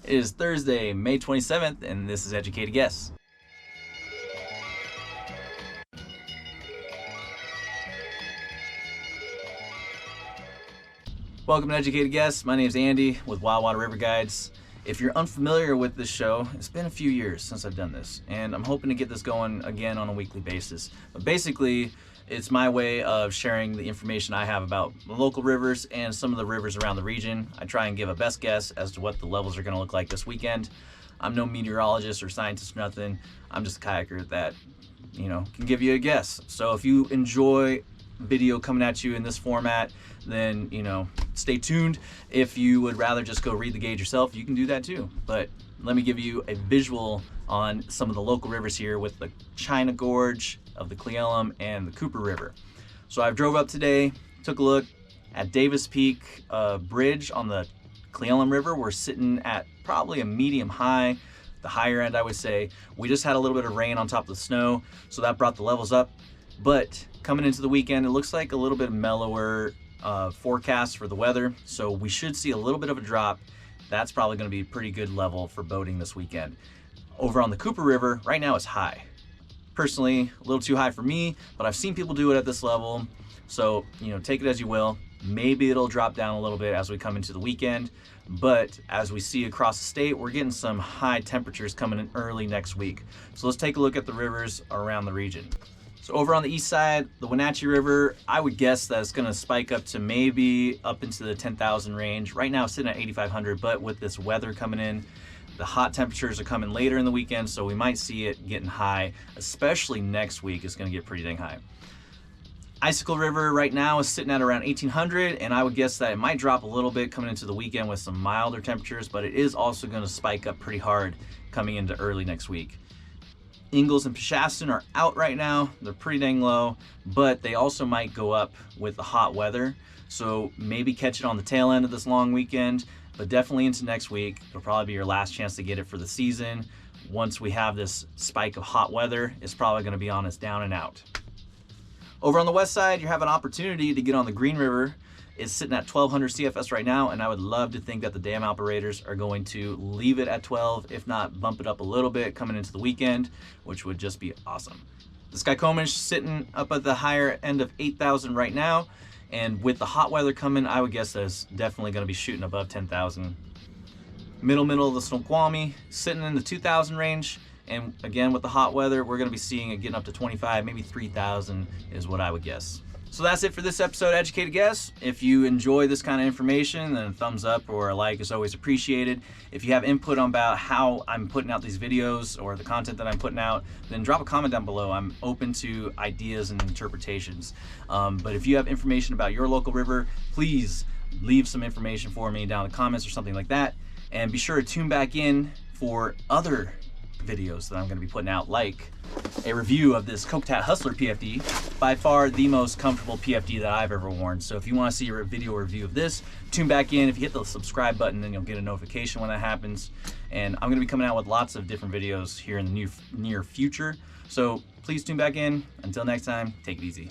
It is Thursday, May 27th, and this is Educated Guess. Welcome to Educated Guess. My name is Andy with Wild Water River Guides. If you're unfamiliar with this show, it's been a few years since I've done this, and I'm hoping to get this going again on a weekly basis. But basically, it's my way of sharing the information I have about the local rivers and some of the rivers around the region. I try and give a best guess as to what the levels are going to look like this weekend. I'm no meteorologist or scientist or nothing. I'm just a kayaker that, can give you a guess. So if you enjoy video coming at you in this format, then stay tuned. If you would rather just go read the gauge yourself, you can do that too. But let me give you a visual on some of the local rivers here with the China Gorge of the Cle Elum and the Cooper River. So I drove up today, took a look at Davis Peak Bridge on the Cle Elum River. We're sitting at probably a medium high, the higher end I would say. We just had a little bit of rain on top of the snow, so that brought the levels up. But coming into the weekend, it looks like a little bit mellower forecast for the weather, so we should see a little bit of a drop. That's probably going to be a pretty good level for boating this weekend. Over on the Cooper River, right now it's high. Personally, a little too high for me, but I've seen people do it at this level, so take it as you will. Maybe it'll drop down a little bit as we come into the weekend, but as we see across the state, we're getting some high temperatures coming in early next week. So let's take a look at the rivers around the region. So over on the east side, the Wenatchee River, I would guess that it's going to spike up to maybe up into the 10,000 range. Right now it's sitting at 8,500, but with this weather coming in, the hot temperatures are coming later in the weekend, so we might see it getting high, especially next week. It's going to get pretty dang high. Icicle River right now is sitting at around 1,800, and I would guess that it might drop a little bit coming into the weekend with some milder temperatures, but it is also going to spike up pretty hard coming into early next week. Ingalls and Peshastin are out right now. They're pretty dang low, but they also might go up with the hot weather. So maybe catch it on the tail end of this long weekend, but definitely into next week. It'll probably be your last chance to get it for the season. Once we have this spike of hot weather, it's probably going to be on its down and out. Over on the west side, you have an opportunity to get on the Green River. It's sitting at 1,200 CFS right now, and I would love to think that the dam operators are going to leave it at 12, if not bump it up a little bit coming into the weekend, which would just be awesome. The Skykomish sitting up at the higher end of 8,000 right now, and with the hot weather coming, I would guess that it's definitely going to be shooting above 10,000. Middle of the Snoqualmie sitting in the 2,000 range, and again with the hot weather, we're going to be seeing it getting up to 25, maybe 3,000 is what I would guess. So that's it for this episode of Educated Guess. If you enjoy this kind of information, then a thumbs up or a like is always appreciated. If you have input about how I'm putting out these videos or the content that I'm putting out, then drop a comment down below. I'm open to ideas and interpretations. But if you have information about your local river, please leave some information for me down in the comments or something like that. And be sure to tune back in for other videos that I'm going to be putting out, like a review of this Coquetat Hustler PFD, by far the most comfortable PFD that I've ever worn. So if you want to see a video review of this, tune back in. If you hit the subscribe button, then you'll get a notification when that happens. And I'm going to be coming out with lots of different videos here in the near future. So please tune back in. Until next time, take it easy.